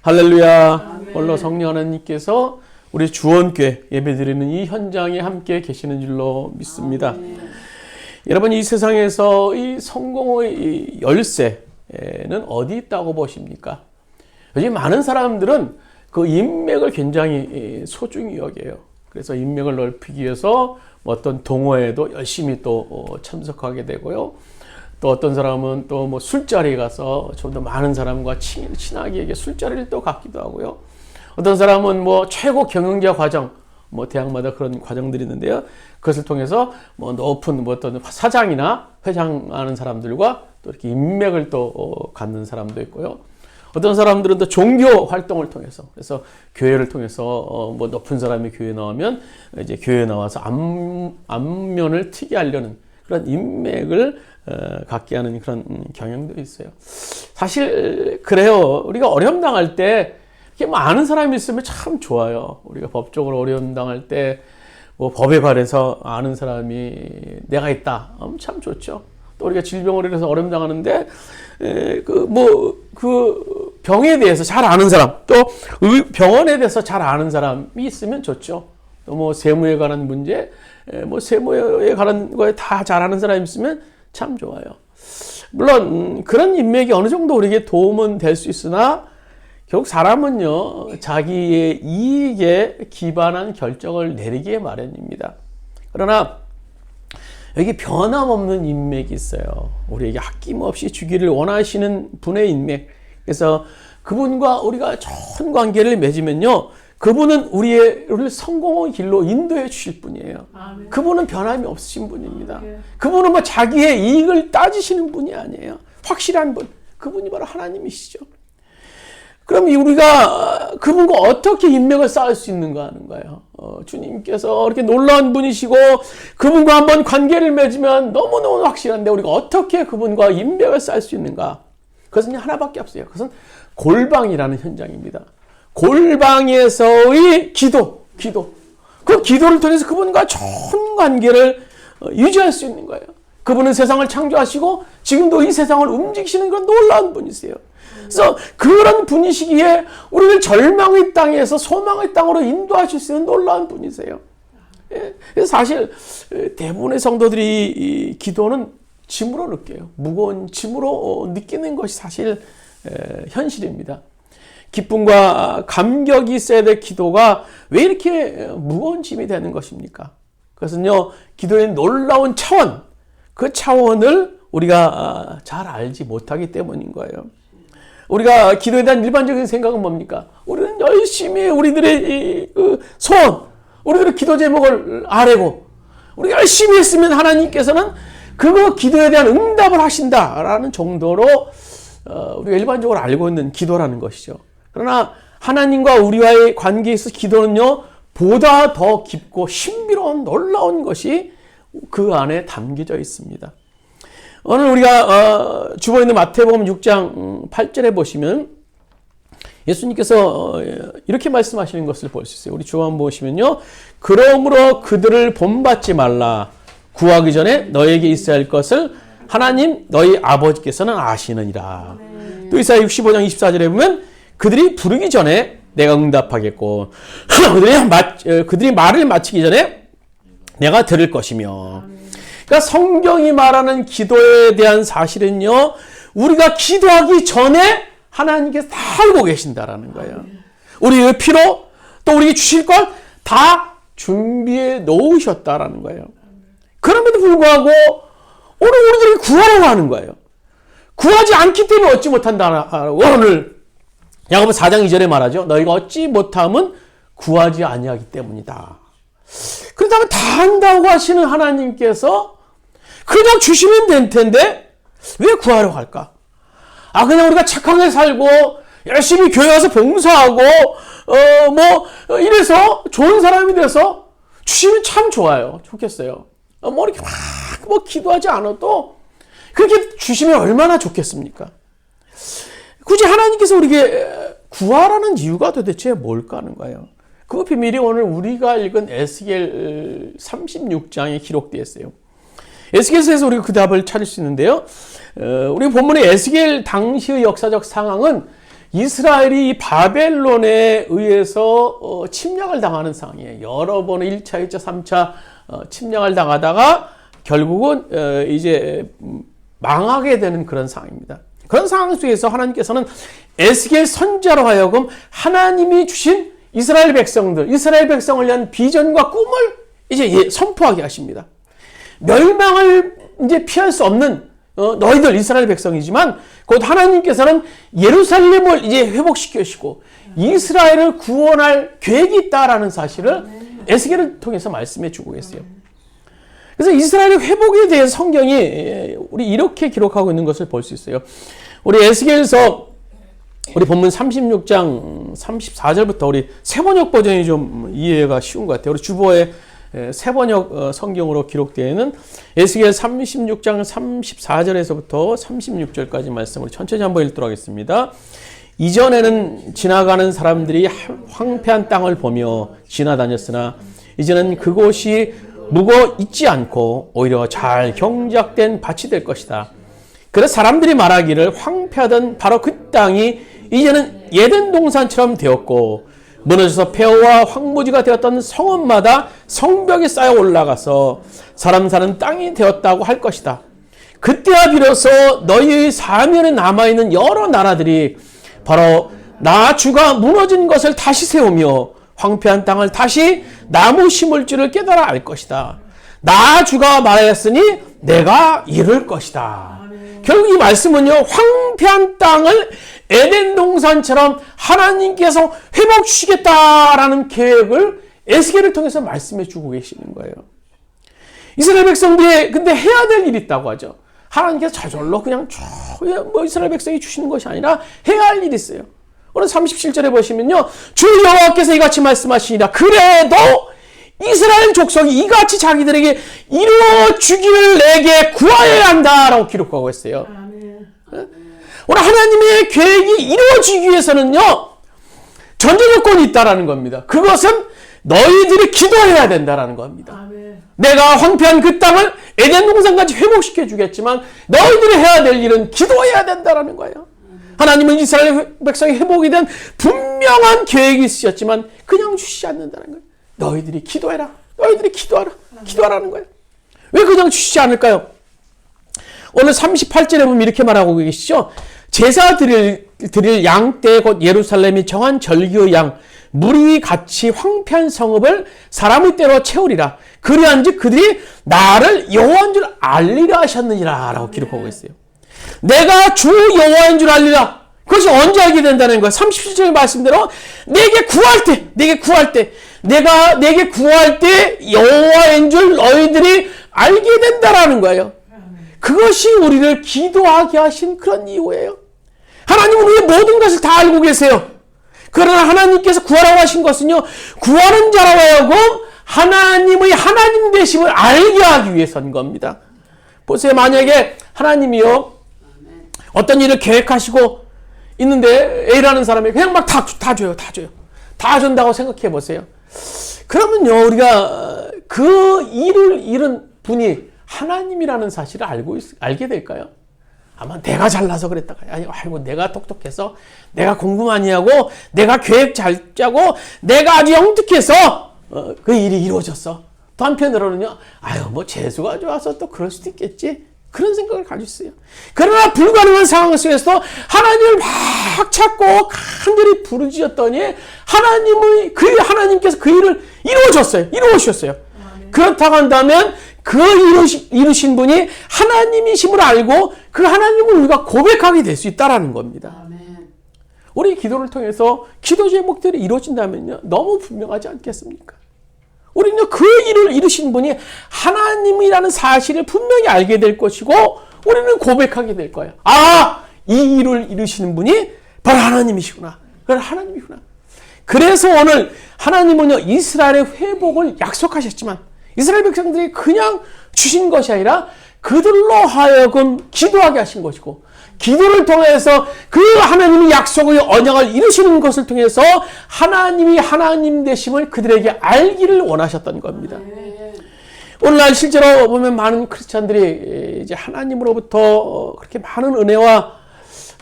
할렐루야. 오늘 성령 하나님께서 우리 주원교회 예배드리는 이 현장에 함께 계시는 줄로 믿습니다. 여러분, 이 세상에서 이 성공의 이 열쇠는 어디 있다고 보십니까? 요즘 많은 사람들은 그 인맥을 굉장히 소중히 여겨요. 그래서 인맥을 넓히기 위해서 어떤 동호회에도 열심히 또 참석하게 되고요. 또 어떤 사람은 또 뭐 술자리에 가서 좀 더 많은 사람과 친하게 술자리를 또 갖기도 하고요. 어떤 사람은 뭐 최고 경영자 과정, 뭐 대학마다 그런 과정들이 있는데요. 그것을 통해서 뭐 높은 뭐 어떤 사장이나 회장하는 사람들과 또 이렇게 인맥을 또 갖는 사람도 있고요. 어떤 사람들은 또 종교 활동을 통해서, 그래서 교회를 통해서 뭐 높은 사람이 교회에 나오면 이제 교회에 나와서 안면을 트게 하려는 그런 인맥을 갖게 하는 그런 경향도 있어요. 사실 그래요. 우리가 어려움 당할 때 이렇게 많은 사람이 있으면 참 좋아요. 우리가 법적으로 어려움 당할 때 뭐 법에 관해서 아는 사람이 내가 있다. 참 좋죠. 또 우리가 질병으로 인해서 어려움 당하는데 그 병에 대해서 잘 아는 사람, 또 병원에 대해서 잘 아는 사람이 있으면 좋죠. 또 뭐 세무에 관한 문제, 뭐 세무에 관한 거에 다 잘 아는 사람이 있으면 참 좋아요. 물론 그런 인맥이 어느 정도 우리에게 도움은 될 수 있으나 결국 사람은요, 자기의 이익에 기반한 결정을 내리기에 마련입니다. 그러나 여기 변함없는 인맥이 있어요. 우리에게 아낌없이 주기를 원하시는 분의 인맥. 그래서 그분과 우리가 좋은 관계를 맺으면요, 그분은 우리를 성공의 길로 인도해 주실 분이에요. 아멘. 그분은 변함이 없으신 분입니다. 아멘. 그분은 뭐 자기의 이익을 따지시는 분이 아니에요. 확실한 분. 그분이 바로 하나님이시죠. 그럼 우리가 그분과 어떻게 인맥을 쌓을 수 있는가 하는 거예요. 주님께서 이렇게 놀라운 분이시고 그분과 한번 관계를 맺으면 너무너무 확실한데 우리가 어떻게 그분과 인맥을 쌓을 수 있는가? 그것은 하나밖에 없어요. 그것은 골방이라는 현장입니다. 골방에서의 기도. 그 기도를 통해서 그분과 좋은 관계를 유지할 수 있는 거예요. 그분은 세상을 창조하시고 지금도 이 세상을 움직이시는 그런 놀라운 분이세요. 그래서 그런 분이시기에 우리를 절망의 땅에서 소망의 땅으로 인도하실 수 있는 놀라운 분이세요. 그래서 사실 대부분의 성도들이 이 기도는 짐으로 느껴요. 무거운 짐으로 느끼는 것이 사실 현실입니다. 기쁨과 감격이 있어야 될 기도가 왜 이렇게 무거운 짐이 되는 것입니까? 그것은요, 기도의 놀라운 차원, 그 차원을 우리가 잘 알지 못하기 때문인 거예요. 우리가 기도에 대한 일반적인 생각은 뭡니까? 우리는 열심히 우리들의 소원, 우리들의 기도 제목을 아뢰고 우리가 열심히 했으면 하나님께서는 그거 기도에 대한 응답을 하신다라는 정도로 우리가 일반적으로 알고 있는 기도라는 것이죠. 그러나 하나님과 우리와의 관계에서 기도는요, 보다 더 깊고 신비로운 놀라운 것이 그 안에 담겨져 있습니다. 오늘 우리가 주보에 있는 마태복음 6장 8절에 보시면 예수님께서 이렇게 말씀하시는 것을 볼 수 있어요. 우리 주보 한번 보시면요. 그러므로 그들을 본받지 말라. 구하기 전에 너에게 있어야 할 것을 하나님 너희 아버지께서는 아시느니라. 또 이사야 65장 24절에 보면 그들이 부르기 전에 내가 응답하겠고 그들이 말을 마치기 전에 내가 들을 것이며. 그러니까 성경이 말하는 기도에 대한 사실은요, 우리가 기도하기 전에 하나님께서 다 알고 계신다라는 거예요. 우리의 필요, 또 우리에게 주실 걸 다 준비해 놓으셨다라는 거예요. 그럼에도 불구하고 오늘 우리들이 구하라고 하는 거예요. 구하지 않기 때문에 얻지 못한다라고 오늘 야고보 4장 2절에 말하죠. 너희가 얻지 못함은 구하지 아니하기 때문이다. 그렇다면 다 한다고 하시는 하나님께서 그냥 주시면 될 텐데 왜 구하려고 할까? 그냥 우리가 착하게 살고 열심히 교회 와서 봉사하고 이래서 좋은 사람이 돼서 주시면 참 좋아요. 좋겠어요. 이렇게 막 기도하지 않아도 그렇게 주시면 얼마나 좋겠습니까? 굳이 하나님께서 우리에게 구하라는 이유가 도대체 뭘까 하는 거예요. 그 비밀이 오늘 우리가 읽은 에스겔 36장에 기록되어 있어요. 에스겔서에서 우리가 그 답을 찾을 수 있는데요. 우리 본문의 에스겔 당시의 역사적 상황은 이스라엘이 바벨론에 의해서 침략을 당하는 상황이에요. 여러 번 1차, 2차, 3차 침략을 당하다가 결국은 이제 망하게 되는 그런 상황입니다. 그런 상황 속에서 하나님께서는 에스겔 선지자로 하여금 하나님이 주신 이스라엘 백성을 위한 비전과 꿈을 이제 선포하게 하십니다. 멸망을 이제 피할 수 없는 너희들 이스라엘 백성이지만 곧 하나님께서는 예루살렘을 이제 회복시키시고 이스라엘을 구원할 계획이 있다라는 사실을 에스겔을 통해서 말씀해 주고 계세요. 그래서 이스라엘의 회복에 대해서 성경이 우리 이렇게 기록하고 있는 것을 볼 수 있어요. 우리 에스겔서 우리 본문 36장 34절부터 우리 새번역 버전이 좀 이해가 쉬운 것 같아요. 우리 주보에 새번역 성경으로 기록되어 있는 에스겔 36장 34절에서부터 36절까지 말씀을 천천히 한번 읽도록 하겠습니다. 이전에는 지나가는 사람들이 황폐한 땅을 보며 지나다녔으나 이제는 그곳이 묵어 있지 않고 오히려 잘 경작된 밭이 될 것이다. 그래서 사람들이 말하기를 황폐하던 바로 그 땅이 이제는 예덴 동산처럼 되었고 무너져서 폐허와 황무지가 되었던 성읍마다 성벽이 쌓여 올라가서 사람 사는 땅이 되었다고 할 것이다. 그때야 비로소 너희의 사면에 남아있는 여러 나라들이 바로 나 주가 무너진 것을 다시 세우며 황폐한 땅을 다시 나무 심을 줄을 깨달아 알 것이다. 나 주가 말하였으니 내가 이룰 것이다. 결국 이 말씀은요, 황폐한 땅을 에덴 동산처럼 하나님께서 회복 주시겠다라는 계획을 에스겔을 통해서 말씀해 주고 계시는 거예요. 이스라엘 백성들이 근데 해야 될 일이 있다고 하죠. 하나님께서 저절로 그냥 이스라엘 백성이 주시는 것이 아니라 해야 할 일이 있어요. 오늘 37절에 보시면요, 주 여호와께서 이같이 말씀하시니라. 그래도 이스라엘 족속이 이같이 자기들에게 이루어 주기를 내게 구하여야 한다라고 기록하고 있어요. 오늘 하나님의 계획이 이루어지기 위해서는요, 전제 조건이 있다라는 겁니다. 그것은 너희들이 기도해야 된다라는 겁니다. 내가 황폐한 그 땅을 에덴 동산까지 회복시켜 주겠지만 너희들이 해야 될 일은 기도해야 된다라는 거예요. 하나님은 이스라엘 백성이 회복에 대한 분명한 계획이 있으셨지만 그냥 주시지 않는다는 거예요. 너희들이 기도해라. 너희들이 기도하라. 기도하라는 거예요. 왜 그냥 주시지 않을까요? 오늘 38절에 보면 이렇게 말하고 계시죠. 제사 드릴 양떼 곧 예루살렘이 정한 절기의 양 무리 같이 황폐한 성읍을 사람의 때로 채우리라. 그리한즉 그들이 나를 여호와인 줄 알리라 하셨느니라 라고 기록하고 있어요. 내가 주 여호와인 줄 알리라. 그것이 언제 알게 된다는 거예요? 37절의 말씀대로 내게 구할 때 내게 구할 때 여호와인 줄 너희들이 알게 된다라는 거예요. 그것이 우리를 기도하게 하신 그런 이유예요. 하나님은 우리의 모든 것을 다 알고 계세요. 그러나 하나님께서 구하라고 하신 것은요, 구하는 자라고 하여금 하나님의 하나님 되심을 알게 하기 위해서인 겁니다. 보세요. 만약에 하나님이요, 어떤 일을 계획하시고 있는데 A라는 사람이 그냥 막 다 줘요. 다 준다고 생각해 보세요. 그러면요, 우리가 그 일을 잃은 분이 하나님이라는 사실을 알게 될까요? 아마 내가 잘나서 그랬다가, 아이고, 내가 똑똑해서, 내가 공부 많이 하고, 내가 계획 잘 짜고, 내가 아주 영특해서, 그 일이 이루어졌어. 또 한편으로는요, 뭐 재수가 좋아서 또 그럴 수도 있겠지. 그런 생각을 가지고 있어요. 그러나 불가능한 상황 속에서도 하나님을 막 찾고 간절히 부르짖었더니 하나님께서 그 일을 이루어주셨어요. 그렇다고 한다면 그 이루신 분이 하나님이심을 알고 그 하나님을 우리가 고백하게 될 수 있다는 겁니다. 아멘. 우리 기도를 통해서 기도 제목들이 이루어진다면요, 너무 분명하지 않겠습니까? 우리는 그 일을 이루신 분이 하나님이라는 사실을 분명히 알게 될 것이고 우리는 고백하게 될 거예요. 이 일을 이루시는 분이 바로 하나님이시구나. 그래서 오늘 하나님은요, 이스라엘의 회복을 약속하셨지만 이스라엘 백성들이 그냥 주신 것이 아니라 그들로 하여금 기도하게 하신 것이고, 기도를 통해서 그 하나님이 약속의 언약을 이루시는 것을 통해서 하나님이 하나님 되심을 그들에게 알기를 원하셨던 겁니다. 오늘날 실제로 보면 많은 크리스찬들이 이제 하나님으로부터 그렇게 많은 은혜와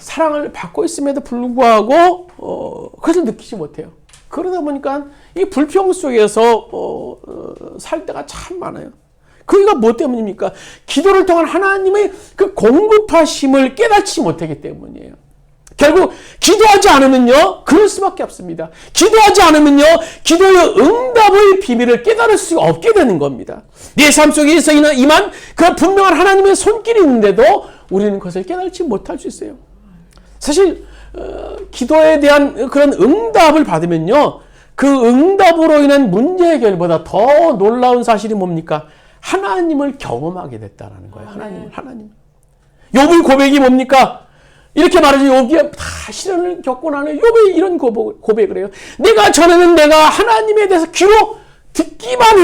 사랑을 받고 있음에도 불구하고 그것을 느끼지 못해요. 그러다 보니까 이 불평 속에서 살 때가 참 많아요. 그게 뭐 때문입니까? 기도를 통한 하나님의 그 공급하심을 깨닫지 못하기 때문이에요. 결국 기도하지 않으면요, 그럴 수밖에 없습니다. 기도하지 않으면요, 기도의 응답의 비밀을 깨달을 수가 없게 되는 겁니다. 내 삶 속에서 임한 그 분명한 하나님의 손길이 있는데도 우리는 그것을 깨달지 못할 수 있어요. 사실 기도에 대한 그런 응답을 받으면요, 그 응답으로 인한 문제 해결보다 더 놀라운 사실이 뭡니까? 하나님을 경험하게 됐다라는 거예요. 하나님. 욥의 고백이 뭡니까? 이렇게 말하죠. 욥이 다 시련을 겪고 나는 욥이 이런 고백을 해요. 내가 전에는 내가 하나님에 대해서 귀로 듣기만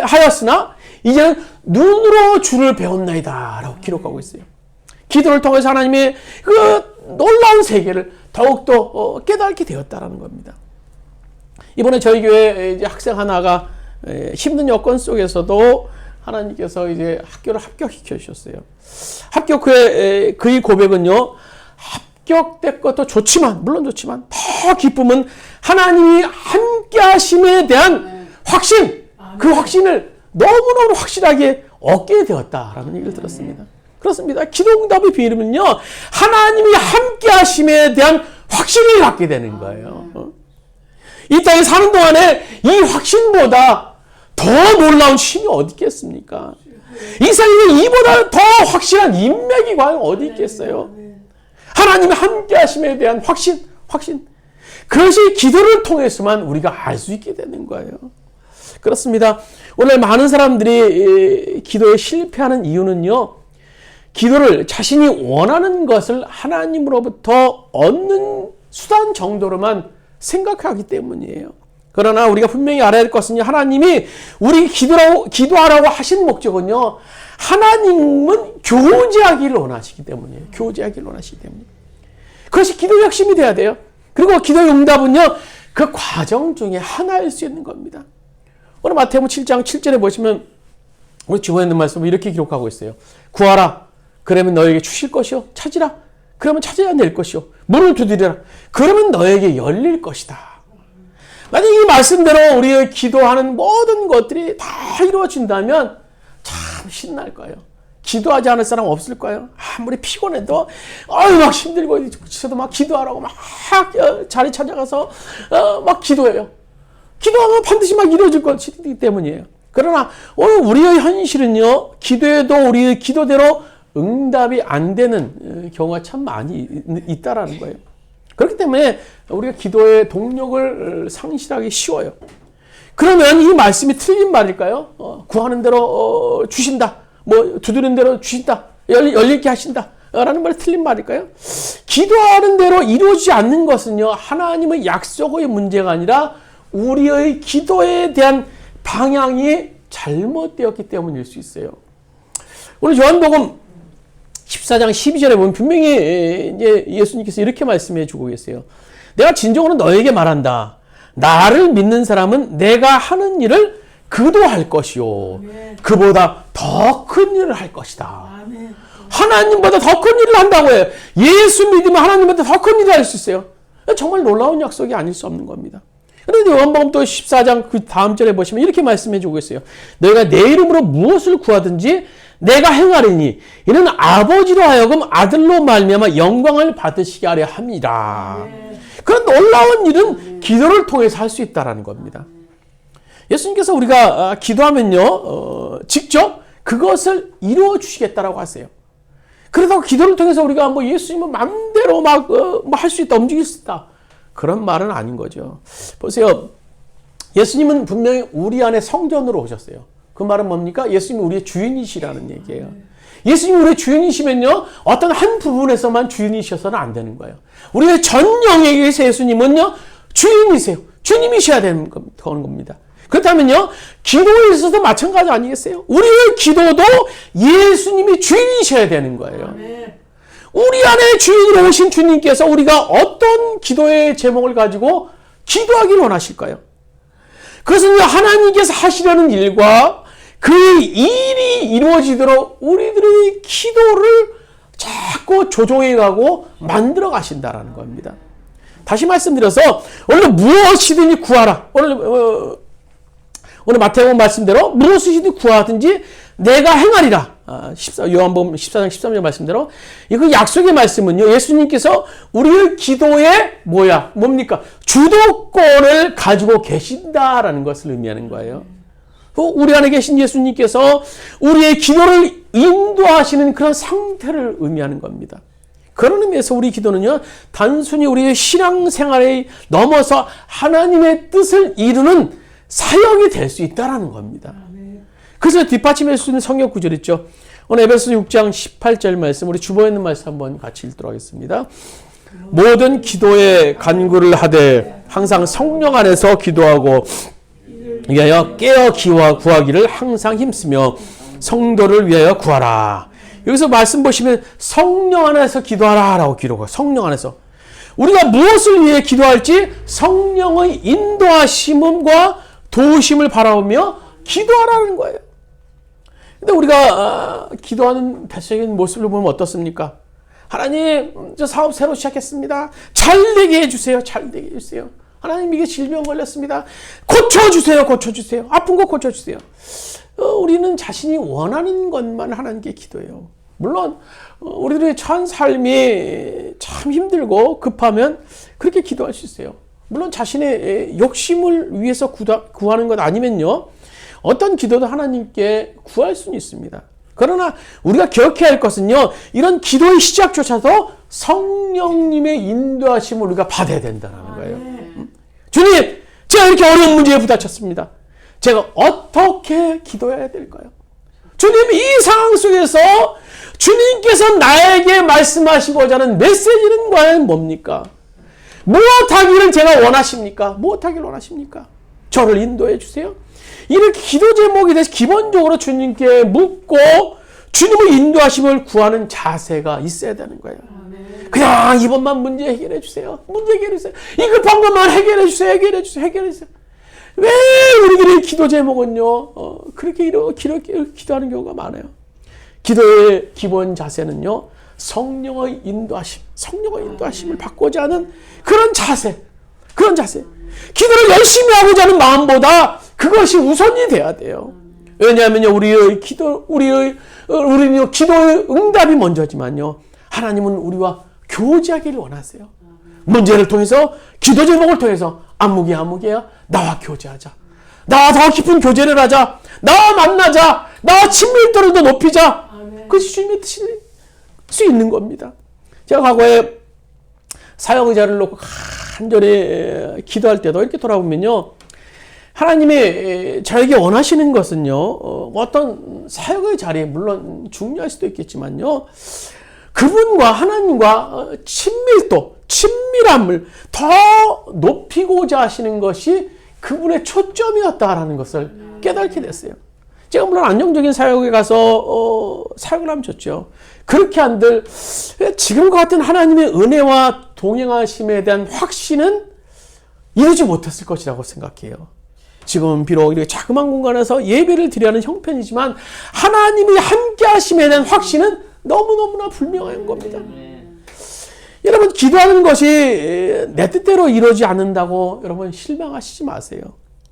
하였으나 이제는 눈으로 주를 배웠나이다 라고 기록하고 있어요. 기도를 통해서 하나님의 그 놀라운 세계를 더욱더 깨닫게 되었다라는 겁니다. 이번에 저희 교회 이제 학생 하나가 힘든 여건 속에서도 하나님께서 이제 학교를 합격시켜 주셨어요. 합격 후에 그의 고백은요, 합격된 것도 좋지만, 물론 좋지만, 더 기쁨은 하나님이 함께 하심에 대한 확신, 그 확신을 너무너무 확실하게 얻게 되었다라는 얘기를 들었습니다. 그렇습니다. 기도응답의 비밀은요, 하나님이 함께 하심에 대한 확신을 갖게 되는 거예요. 이 땅에 사는 동안에 이 확신보다 더 놀라운 힘이 어디 있겠습니까? 이 세상에 이보다 더 확실한 인맥이 과연 어디 있겠어요? 하나님의 함께 하심에 대한 확신. 그것이 기도를 통해서만 우리가 알 수 있게 되는 거예요. 그렇습니다. 오늘 많은 사람들이 기도에 실패하는 이유는요, 기도를 자신이 원하는 것을 하나님으로부터 얻는 수단 정도로만 생각하기 때문이에요. 그러나 우리가 분명히 알아야 할 것은 하나님이 우리 기도하라고 하신 목적은요, 하나님은 교제하기를 원하시기 때문이에요. 교제하기를 원하시기 때문에. 그것이 기도의 핵심이 돼야 돼요. 그리고 기도의 응답은요, 그 과정 중에 하나일 수 있는 겁니다. 오늘 마태복음 7장 7절에 보시면 우리 주변에 있는 말씀을 이렇게 기록하고 있어요. 구하라. 그러면 너에게 주실 것이요. 찾으라. 그러면 찾아야 낼 것이요. 문을 두드리라. 그러면 너에게 열릴 것이다. 만약 이 말씀대로 우리의 기도하는 모든 것들이 다 이루어진다면 참 신날 거예요. 기도하지 않을 사람 없을까요? 아무리 피곤해도 막 힘들고 저도 막 기도하라고 막 자리 찾아가서 막 기도해요. 기도하면 반드시 막 이루어질 것이기 때문이에요. 그러나 오늘 우리의 현실은요, 기도에도 우리의 기도대로 응답이 안 되는 경우가 참 많이 있다라는 거예요. 그렇기 때문에 우리가 기도의 동력을 상실하기 쉬워요. 그러면 이 말씀이 틀린 말일까요? 구하는 대로 주신다. 뭐 두드리는 대로 주신다. 열리게 하신다. 라는 말이 틀린 말일까요? 기도하는 대로 이루어지지 않는 것은요, 하나님의 약속의 문제가 아니라 우리의 기도에 대한 방향이 잘못되었기 때문일 수 있어요. 오늘 요한복음 14장 12절에 보면 분명히 이제 예수님께서 이렇게 말씀해 주고 계세요. 내가 진정으로 너에게 말한다. 나를 믿는 사람은 내가 하는 일을 그도 할 것이요. 그보다 더 큰 일을 할 것이다. 하나님보다 더 큰 일을 한다고 해요. 예수 믿으면 하나님보다 더 큰 일을 할 수 있어요. 정말 놀라운 약속이 아닐 수 없는 겁니다. 그런데 요한복음 또 14장 그 다음 절에 보시면 이렇게 말씀해 주고 있어요. 너희가 내 이름으로 무엇을 구하든지 내가 행하리니 이는 아버지로 하여금 아들로 말미암아 영광을 받으시게 하려 함이라. 그런 놀라운 일은 기도를 통해서 할 수 있다는 겁니다. 예수님께서 우리가 기도하면요, 직접 그것을 이루어 주시겠다라고 하세요. 그러다가 기도를 통해서 우리가 뭐 예수님은 마음대로 막 할 수 있다, 움직일 수 있다, 그런 말은 아닌 거죠. 보세요. 예수님은 분명히 우리 안에 성전으로 오셨어요. 그 말은 뭡니까? 예수님이 우리의 주인이시라는 얘기예요. 예수님이 우리의 주인이시면요, 어떤 한 부분에서만 주인이셔서는 안 되는 거예요. 우리의 전 영역에서 예수님은요, 주인이세요. 주님이셔야 되는 겁니다. 그렇다면요, 기도에 있어서도 마찬가지 아니겠어요? 우리의 기도도 예수님이 주인이셔야 되는 거예요. 우리 안에 주인으로 오신 주님께서 우리가 어떤 기도의 제목을 가지고 기도하기를 원하실까요? 그것은요, 하나님께서 하시려는 일과 그 일이 이루어지도록 우리들의 기도를 자꾸 조종해 가고 만들어 가신다라는 겁니다. 다시 말씀드려서 오늘 무엇이든지 구하라. 오늘 마태복음 말씀대로 무엇이든지 구하든지 내가 행하리라. 요한복음 14장 13절 말씀대로 이거 약속의 말씀은요. 예수님께서 우리의 기도에 뭡니까? 주도권을 가지고 계신다라는 것을 의미하는 거예요. 우리 안에 계신 예수님께서 우리의 기도를 인도하시는 그런 상태를 의미하는 겁니다. 그런 의미에서 우리 기도는요, 단순히 우리의 신앙생활에 넘어서 하나님의 뜻을 이루는 사역이 될 수 있다는 겁니다. 그래서 뒷받침할 수 있는 성경 구절 있죠. 오늘 에베소 6장 18절 말씀, 우리 주보에 있는 말씀 한번 같이 읽도록 하겠습니다. 모든 기도에 간구를 하되 항상 성령 안에서 기도하고 위하여 깨어 구하기를 항상 힘쓰며 성도를 위하여 구하라. 여기서 말씀 보시면 성령 안에서 기도하라라고 기록해요. 성령 안에서. 우리가 무엇을 위해 기도할지 성령의 인도하심과 도우심을 바라보며 기도하라는 거예요. 근데 우리가 기도하는 대체적인 모습을 보면 어떻습니까? 하나님, 저 사업 새로 시작했습니다. 잘 되게 해주세요. 잘 되게 해주세요. 하나님, 이게 질병 걸렸습니다. 고쳐주세요. 고쳐주세요. 아픈 거 고쳐주세요. 우리는 자신이 원하는 것만 하나님께 기도해요. 물론 우리들의 참 삶이 참 힘들고 급하면 그렇게 기도할 수 있어요. 물론 자신의 욕심을 위해서 구하는 것 아니면요, 어떤 기도도 하나님께 구할 수는 있습니다. 그러나 우리가 기억해야 할 것은요, 이런 기도의 시작조차도 성령님의 인도하심을 우리가 받아야 된다는 거예요. 주님, 제가 이렇게 어려운 문제에 부닥쳤습니다. 제가 어떻게 기도해야 될까요? 주님, 이 상황 속에서 주님께서 나에게 말씀하시고자 하는 메시지는 과연 뭡니까? 무엇하기를 제가 원하십니까? 무엇하기를 원하십니까? 저를 인도해 주세요. 이렇게 기도 제목에 대해서 기본적으로 주님께 묻고 주님의 인도하심을 구하는 자세가 있어야 되는 거예요. 그냥 이번만 문제 해결해 주세요. 문제 해결해 주세요. 이 급한 것만 해결해 주세요. 해결해 주세요. 해결해 주세요. 왜 우리들의 기도 제목은요, 그렇게 기도하는 경우가 많아요. 기도의 기본 자세는요, 성령의 인도하심을 받고자 하는 그런 자세. 기도를 열심히 하고자 하는 마음보다 그것이 우선이 돼야 돼요. 왜냐하면요, 우리의 기도의 응답이 먼저지만요, 하나님은 우리와 교제하기를 원하세요. 문제를 통해서, 기도 제목을 통해서 아무개야 나와 교제하자. 나와 더 깊은 교제를 하자. 나와 만나자. 나와 친밀도를 더 높이자. 그것이 주님의 뜻일 수 있는 겁니다. 제가 과거에 사역 의자를 놓고 간절히 기도할 때도 이렇게 돌아보면요, 하나님이 저에게 원하시는 것은요, 어떤 사역의 자리에 물론 중요할 수도 있겠지만요, 그분과 하나님과 친밀함을 더 높이고자 하시는 것이 그분의 초점이었다라는 것을 깨닫게 됐어요. 제가 물론 안정적인 사역에 가서 사역을 하면 좋죠. 그렇게 한들 지금과 같은 하나님의 은혜와 동행하심에 대한 확신은 이루지 못했을 것이라고 생각해요. 지금은 비록 이렇게 자그마한 공간에서 예배를 드려야 하는 형편이지만 하나님이 함께 하심에 대한 확신은 너무너무나 분명한 겁니다. 여러분, 기도하는 것이 내 뜻대로 이루어지지 않는다고 여러분 실망하시지 마세요.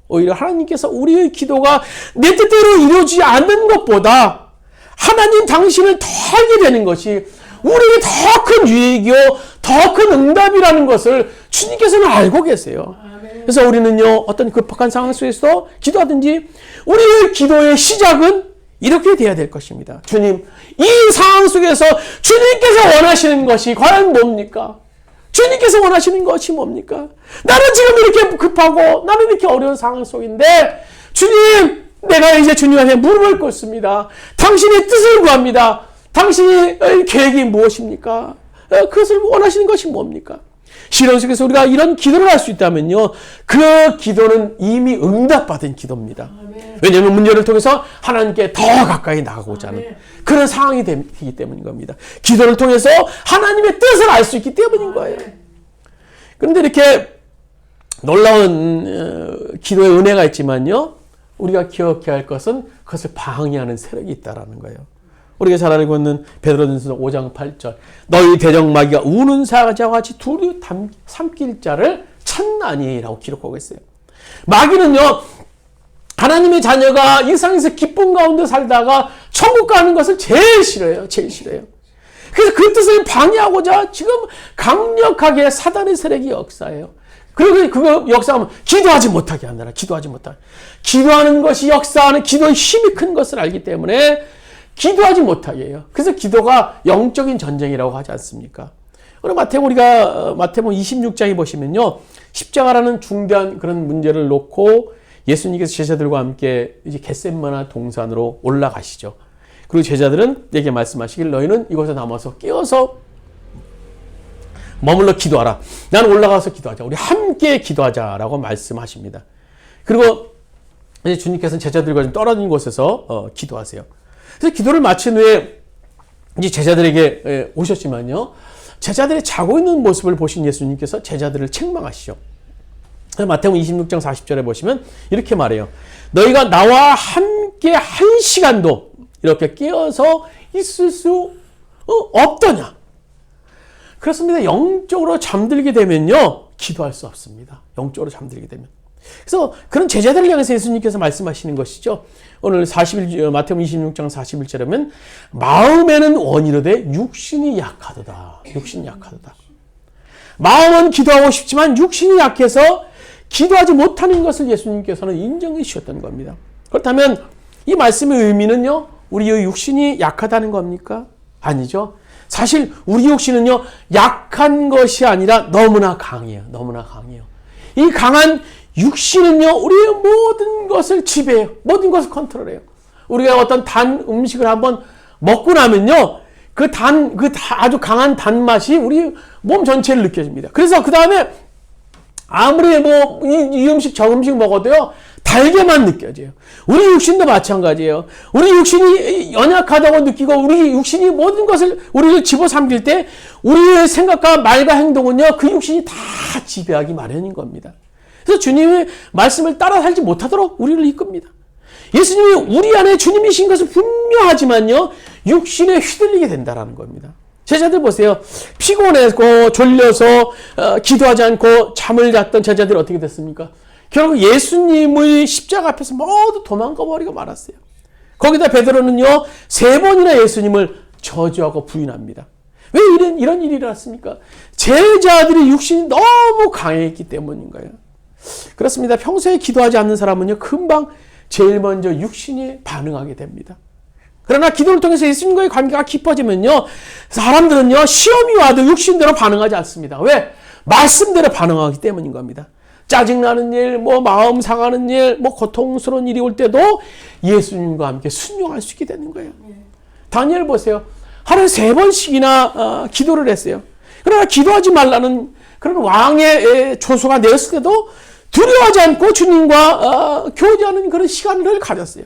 오히려 하나님께서 우리의 기도가 내 뜻대로 이루어지지 않는 것보다 하나님 당신을 더 알게 되는 것이 우리에게 더 큰 유익이요, 더 큰 응답이라는 것을 주님께서는 알고 계세요. 그래서 우리는요, 어떤 급박한 상황 속에서 기도하든지 우리의 기도의 시작은 이렇게 돼야 될 것입니다. 주님, 이 상황 속에서 주님께서 원하시는 것이 과연 뭡니까? 주님께서 원하시는 것이 뭡니까? 나는 지금 이렇게 급하고 나는 이렇게 어려운 상황 속인데 주님, 내가 이제 주님한테 무릎을 꿇습니다. 당신의 뜻을 구합니다. 당신의 계획이 무엇입니까? 그것을 원하시는 것이 뭡니까? 신앙 속에서 우리가 이런 기도를 할 수 있다면요, 그 기도는 이미 응답받은 기도입니다. 왜냐하면 문제를 통해서 하나님께 더 가까이 나가고자 하는 그런 상황이 되기 때문인 겁니다. 기도를 통해서 하나님의 뜻을 알 수 있기 때문인 거예요. 그런데 이렇게 놀라운 기도의 은혜가 있지만요, 우리가 기억해야 할 것은 그것을 방해하는 세력이 있다는 거예요. 우리가 잘 알고 있는 베드로전서 5장 8절. 너희 대적마귀가 우는 사자와 같이 두루 삼킬 자를 찾나니라고 기록하고 있어요. 마귀는요, 하나님의 자녀가 이 세상에서 기쁨 가운데 살다가 천국 가는 것을 제일 싫어해요. 제일 싫어해요. 그래서 그 뜻을 방해하고자 지금 강력하게 사단의 세력이 역사해요. 그리고 그거 역사하면 기도하지 못하게 한다. 기도하지 못하게. 기도하는 것이 역사하는 기도의 힘이 큰 것을 알기 때문에 기도하지 못하게 해요. 그래서 기도가 영적인 전쟁이라고 하지 않습니까? 오늘 마태복음 26장에 보시면요, 십자가라는 중대한 그런 문제를 놓고 예수님께서 제자들과 함께 이제 겟세마네 동산으로 올라가시죠. 그리고 제자들은 내게 말씀하시길 너희는 이곳에 남아서 끼어서 머물러 기도하라. 나는 올라가서 기도하자. 우리 함께 기도하자라고 말씀하십니다. 그리고 이제 주님께서는 제자들과 좀 떨어진 곳에서 기도하세요. 그래서 기도를 마친 후에 이제 제자들에게 오셨지만요, 제자들이 자고 있는 모습을 보신 예수님께서 제자들을 책망하시죠. 마태복음 26장 40절에 보시면 이렇게 말해요. 너희가 나와 함께 한 시간도 이렇게 끼어서 있을 수 없더냐. 그렇습니다. 영적으로 잠들게 되면요, 기도할 수 없습니다. 영적으로 잠들게 되면. 그래서 그런 제자들을 향해서 예수님께서 말씀하시는 것이죠. 오늘 마태복음 26장 41절에 보면 마음에는 원이로되 육신이 약하도다. 육신이 약하도다. 마음은 기도하고 싶지만 육신이 약해서 기도하지 못하는 것을 예수님께서는 인정해 주셨던 겁니다. 그렇다면 이 말씀의 의미는요, 우리의 육신이 약하다는 겁니까? 아니죠. 사실 우리 육신은요, 약한 것이 아니라 너무나 강해요. 너무나 강해요. 이 강한 육신은요, 우리의 모든 것을 지배해요. 모든 것을 컨트롤해요. 우리가 어떤 단 음식을 한번 먹고 나면요, 아주 강한 단맛이 우리 몸 전체를 느껴집니다. 그래서 그 다음에 아무리 이 음식 저 음식 먹어도요, 달게만 느껴져요. 우리 육신도 마찬가지예요. 우리 육신이 연약하다고 느끼고 우리 육신이 모든 것을 우리를 집어삼킬 때 우리의 생각과 말과 행동은요, 그 육신이 다 지배하기 마련인 겁니다. 그래서 주님의 말씀을 따라 살지 못하도록 우리를 이끕니다. 예수님이 우리 안에 주님이신 것은 분명하지만요, 육신에 휘둘리게 된다는 겁니다. 제자들 보세요. 피곤해서 졸려서 기도하지 않고 잠을 잤던 제자들이 어떻게 됐습니까? 결국 예수님의 십자가 앞에서 모두 도망가버리고 말았어요. 거기다 베드로는요, 3번이나 예수님을 저주하고 부인합니다. 왜 이런 일이 일어났습니까? 제자들이 육신이 너무 강했기 때문인 거예요. 그렇습니다. 평소에 기도하지 않는 사람은요, 금방 제일 먼저 육신이 반응하게 됩니다. 그러나 기도를 통해서 예수님과의 관계가 깊어지면요, 사람들은요, 시험이 와도 육신대로 반응하지 않습니다. 왜? 말씀대로 반응하기 때문인 겁니다. 짜증나는 일, 마음 상하는 일, 고통스러운 일이 올 때도 예수님과 함께 순종할 수 있게 되는 거예요. 다니엘 보세요. 하루에 3번씩이나 기도를 했어요. 그러나 기도하지 말라는 그런 왕의 조서가 내었을 때도 두려워하지 않고 주님과 교제하는 그런 시간을 가졌어요.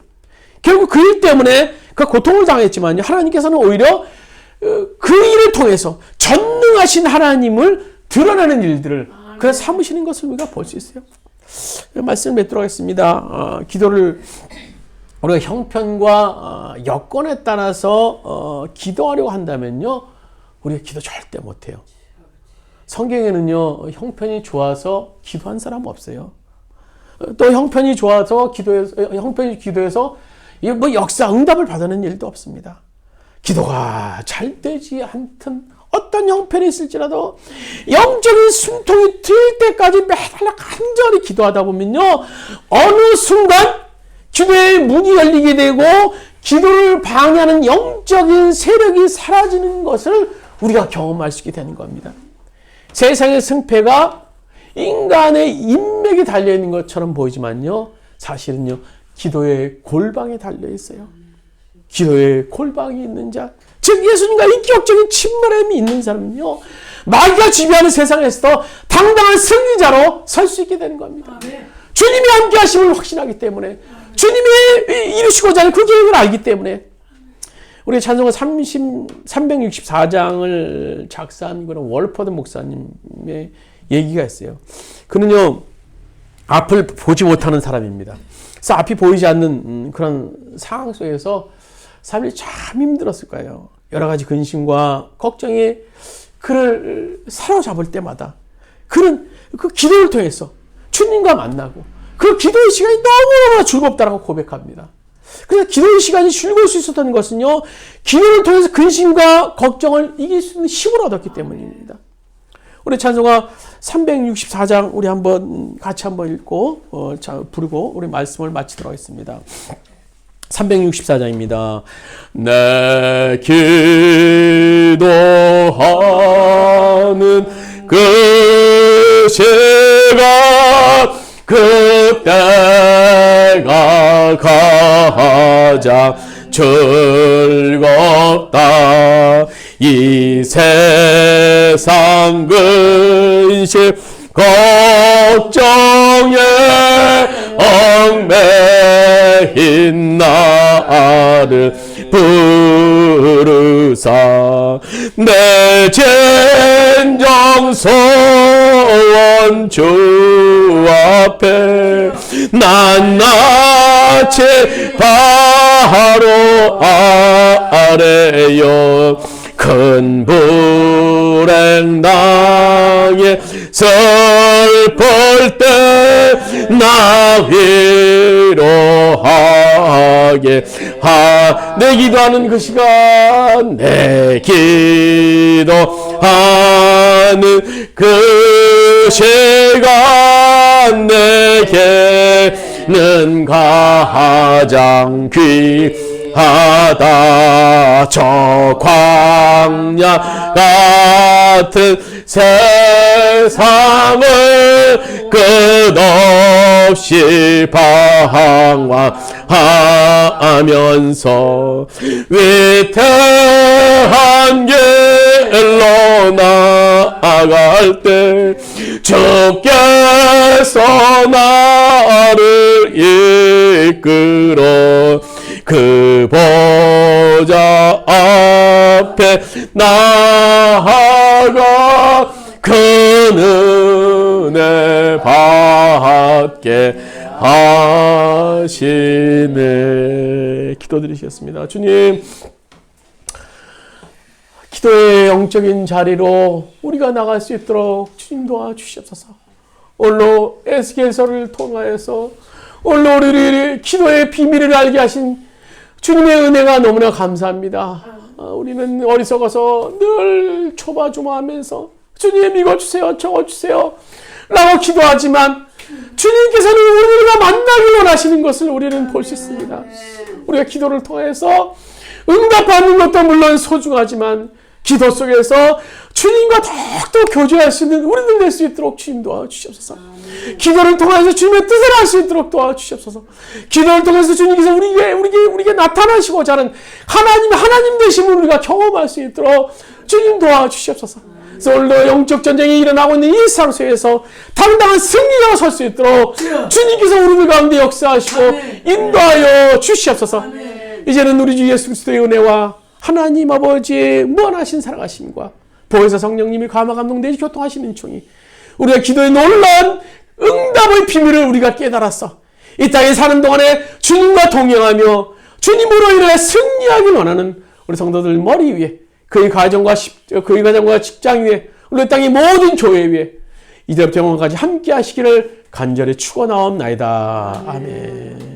결국 그 일 때문에 그 고통을 당했지만요, 하나님께서는 오히려 그 일을 통해서 전능하신 하나님을 드러내는 일들을 그래서 삼으시는 것을 우리가 볼 수 있어요. 말씀을 맺도록 하겠습니다. 기도를 우리가 형편과 여건에 따라서 기도하려고 한다면요, 우리가 기도 절대 못해요. 성경에는요, 형편이 좋아서 기도한 사람 없어요. 또 형편이 좋아서 기도해서 역사 응답을 받는 일도 없습니다. 기도가 잘 되지 않든 어떤 형편이 있을지라도 영적인 숨통이 트일 때까지 매달 간절히 기도하다 보면요, 어느 순간 기도의 문이 열리게 되고 기도를 방해하는 영적인 세력이 사라지는 것을 우리가 경험할 수 있게 되는 겁니다. 세상의 승패가 인간의 인맥이 달려있는 것처럼 보이지만요, 사실은요, 기도의 골방에 달려있어요. 기도의 골방이 있는 자, 즉 예수님과 인격적인 친밀함이 있는 사람은요, 마귀가 지배하는 세상에서도 당당한 승리자로 설 수 있게 되는 겁니다. 주님이 함께 하심을 확신하기 때문에, 주님이 이루시고자 하는 그 계획을 알기 때문에. 우리 찬송가 364장을 작사한 그런 월퍼드 목사님의 얘기가 있어요. 그는요, 앞을 보지 못하는 사람입니다. 그래서 앞이 보이지 않는 그런 상황 속에서 삶이 참 힘들었을 거예요. 여러 가지 근심과 걱정이 그를 사로잡을 때마다 그는 그 기도를 통해서 주님과 만나고 그 기도의 시간이 너무너무 즐겁다라고 고백합니다. 그래서 기도의 시간이 즐거울 수 있었던 것은요, 기도를 통해서 근심과 걱정을 이길 수 있는 힘을 얻었기 때문입니다. 우리 찬송가 364장 우리 같이 한번 읽고 부르고 우리 말씀을 마치도록 하겠습니다. 364장입니다. 내 기도하는 그 시간 그때가 가장 즐겁다. 이 세상 근심 걱정에 얽매인 나를 부르사 내 진정 소원 주 앞에 낱낱이 바로 아래요. 큰 불행 당해 슬플 때 나 위로하게 내 기도하는 그 시간 내 기도하는 그 시간 내게는 가장 귀하다. 저 광야 같은 세상을 끝없이 방황하면서 위태한 길로 나아갈 때 주께서 나를 이끌어 그 보좌 앞에 나아가 그 은혜 받게 하시네. 기도드리시겠습니다. 주님, 기도의 영적인 자리로 우리가 나갈 수 있도록 주님 도와주시옵소서. 오늘로 에스겔서를 통하여서 오늘로 우리를 기도의 비밀을 알게 하신 주님의 은혜가 너무나 감사합니다. 우리는 어리석어서 늘 조마조마하면서 주님 이거 주세요 저거 주세요 라고 기도하지만 주님께서는 우리가 만나기 원하시는 것을 우리는 볼 수 있습니다. 우리가 기도를 통해서 응답받는 것도 물론 소중하지만 기도 속에서 주님과 더욱더 교제할 수 있는 우리들 될 수 있도록 주님 도와주시옵소서. 기도를 통해서 주님의 뜻을 알 수 있도록 도와주시옵소서. 기도를 통해서 주님께서 우리에게 나타나시고자 하는 하나님 되심을 우리가 경험할 수 있도록 주님 도와주시옵소서. 그래서 오늘도 영적 전쟁이 일어나고 있는 이 세상 속에서 당당한 승리자가 설 수 있도록 주님께서 우리들 가운데 역사하시고 인도하여 주시옵소서. 이제는 우리 주 예수 그리스도의 은혜와 하나님 아버지의 무한하신 사랑하심과 보혜사 성령님이 감화 감동되시 교통하시는 총이 우리가 기도의 놀라운 응답의 비밀을 우리가 깨달았어. 이 땅에 사는 동안에 주님과 동행하며 주님으로 인해 승리하길 원하는 우리 성도들 머리 위에 그의 가정과 직장 위에 우리 땅의 모든 교회 위에 이제부터 영원까지 함께 하시기를 간절히 축원하옵나이다. 아멘.